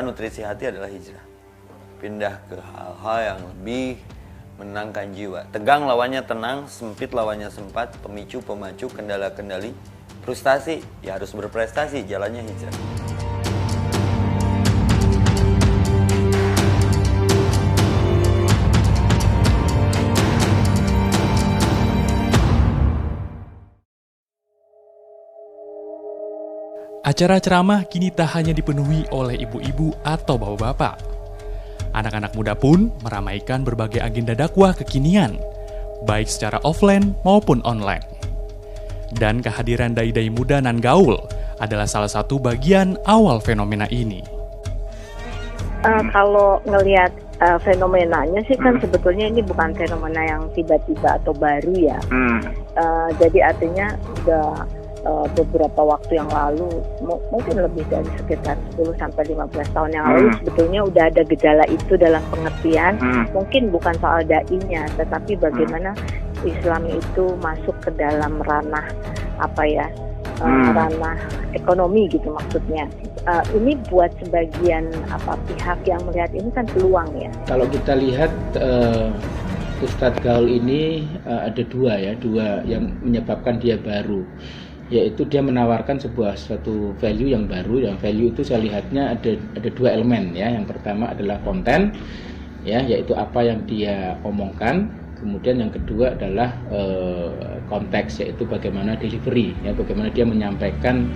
nutrisi hati adalah hijrah. Pindah ke hal-hal yang lebih menenangkan jiwa. Tegang lawannya tenang, sempit lawannya sempat, pemicu, pemacu, kendala-kendali, frustasi, ya harus berprestasi, jalannya hijrah. Acara ceramah kini tak hanya dipenuhi oleh ibu-ibu atau bapak-bapak. Anak-anak muda pun meramaikan berbagai agenda dakwah kekinian, baik secara offline maupun online. Dan kehadiran dai-dai muda nan gaul adalah salah satu bagian awal fenomena ini. Kalau ngelihat fenomenanya sih kan sebetulnya ini bukan fenomena yang tiba-tiba atau baru ya. Jadi artinya udah beberapa waktu yang lalu, mungkin lebih dari sekitar 10-15 tahun yang lalu sebetulnya udah ada gejala itu dalam pengertian mungkin bukan soal dai-nya, tetapi bagaimana Islam itu masuk ke dalam ranah ranah ekonomi gitu maksudnya. Ini buat sebagian pihak yang melihat ini kan peluang ya. Kalau kita lihat Ustadz Gaul ini ada dua yang menyebabkan dia baru, yaitu dia menawarkan suatu value yang baru. Yang value itu saya lihatnya ada dua elemen ya. Yang pertama adalah konten ya, yaitu apa yang dia omongkan. Kemudian yang kedua adalah konteks, yaitu bagaimana delivery ya, bagaimana dia menyampaikan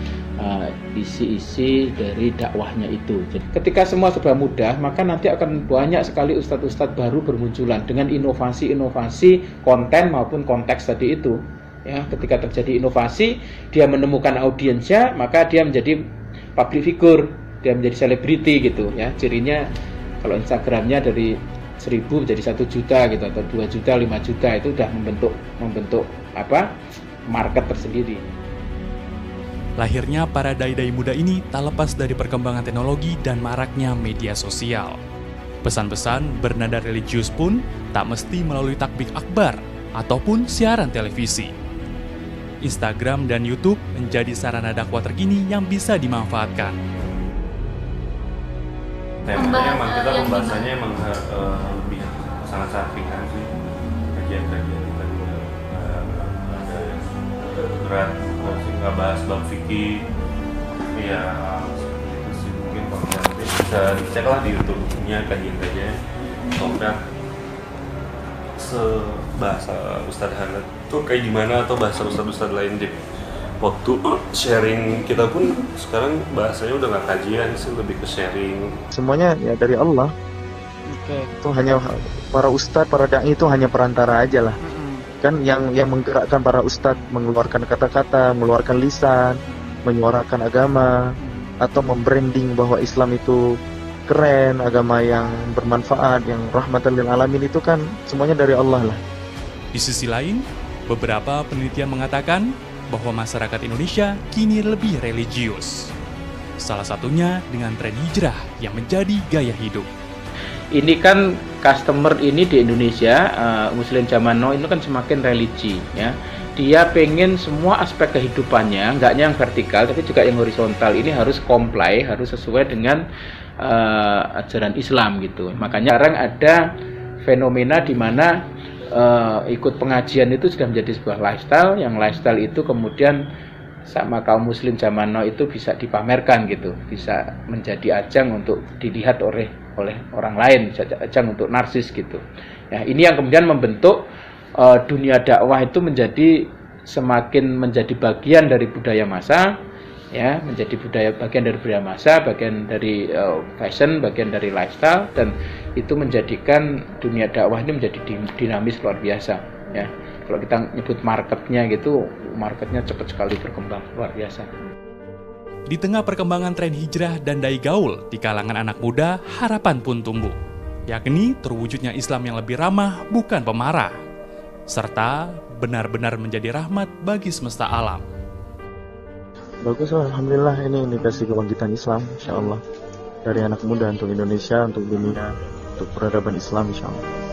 isi-isi dari dakwahnya itu. Jadi ketika semua serba mudah, maka nanti akan banyak sekali ustadz-ustadz baru bermunculan dengan inovasi-inovasi konten maupun konteks tadi itu. Ya, ketika terjadi inovasi, dia menemukan audiensnya, maka dia menjadi public figure, dia menjadi selebriti gitu ya. Cirinya kalau Instagramnya dari 1.000 menjadi 1 juta gitu, atau 2 juta, 5 juta, itu udah membentuk market tersendiri. Lahirnya para dai-dai muda ini tak lepas dari perkembangan teknologi dan maraknya media sosial. Pesan-pesan bernada religius pun tak mesti melalui takbir akbar ataupun siaran televisi. Instagram dan YouTube menjadi sarana dakwah terkini yang bisa dimanfaatkan. Temanya emang kita pembahasannya emang lebih sangat ringan sih. Kajian-kajian kita juga ada yang berat, sih nggak bahas bab fikih. Ya seperti itu sih, mungkin kalau nanti bisa dicek lah di YouTube-nya kajian-kajian. Udah bahasa Ustadz Hanat tuh kayak gimana, atau bahasa Ustadz lain di waktu sharing kita pun sekarang bahasanya udah nggak kajian sih, lebih ke sharing. Semuanya ya dari Allah. Itu hanya para ustadz, para dai itu hanya perantara aja lah. Kan yang menggerakkan para ustadz mengeluarkan kata-kata, mengeluarkan lisan, menyuarakan agama, atau membranding bahwa Islam itu keren, agama yang bermanfaat, yang rahmatan lil alamin, itu kan semuanya dari Allah lah. Di sisi lain, beberapa penelitian mengatakan bahwa masyarakat Indonesia kini lebih religius. Salah satunya dengan tren hijrah yang menjadi gaya hidup. Ini kan customer ini di Indonesia, Muslim zaman now itu kan semakin religi ya. Dia pengen semua aspek kehidupannya, nggak hanya yang vertikal tapi juga yang horizontal ini harus comply, harus sesuai dengan ajaran Islam gitu. Makanya sekarang ada fenomena di mana ikut pengajian itu sudah menjadi sebuah lifestyle, yang lifestyle itu kemudian sama kaum muslim zaman now itu bisa dipamerkan gitu, bisa menjadi ajang untuk dilihat oleh orang lain, bisa ajang untuk narsis gitu. Ya, ini yang kemudian membentuk dunia dakwah itu menjadi semakin menjadi bagian dari budaya massa, ya, menjadi bagian dari budaya massa, bagian dari fashion, bagian dari lifestyle, dan itu menjadikan dunia dakwah ini menjadi dinamis luar biasa ya. Kalau kita nyebut marketnya gitu, marketnya cepat sekali berkembang luar biasa. Di tengah perkembangan tren hijrah dan dai gaul di kalangan anak muda, harapan pun tumbuh, yakni terwujudnya Islam yang lebih ramah, bukan pemarah, serta benar-benar menjadi rahmat bagi semesta alam. Bagus lah, alhamdulillah, ini indikasi kebangkitan Islam, insya Allah, dari anak muda untuk Indonesia, untuk dunia, untuk peradaban Islam, insya Allah.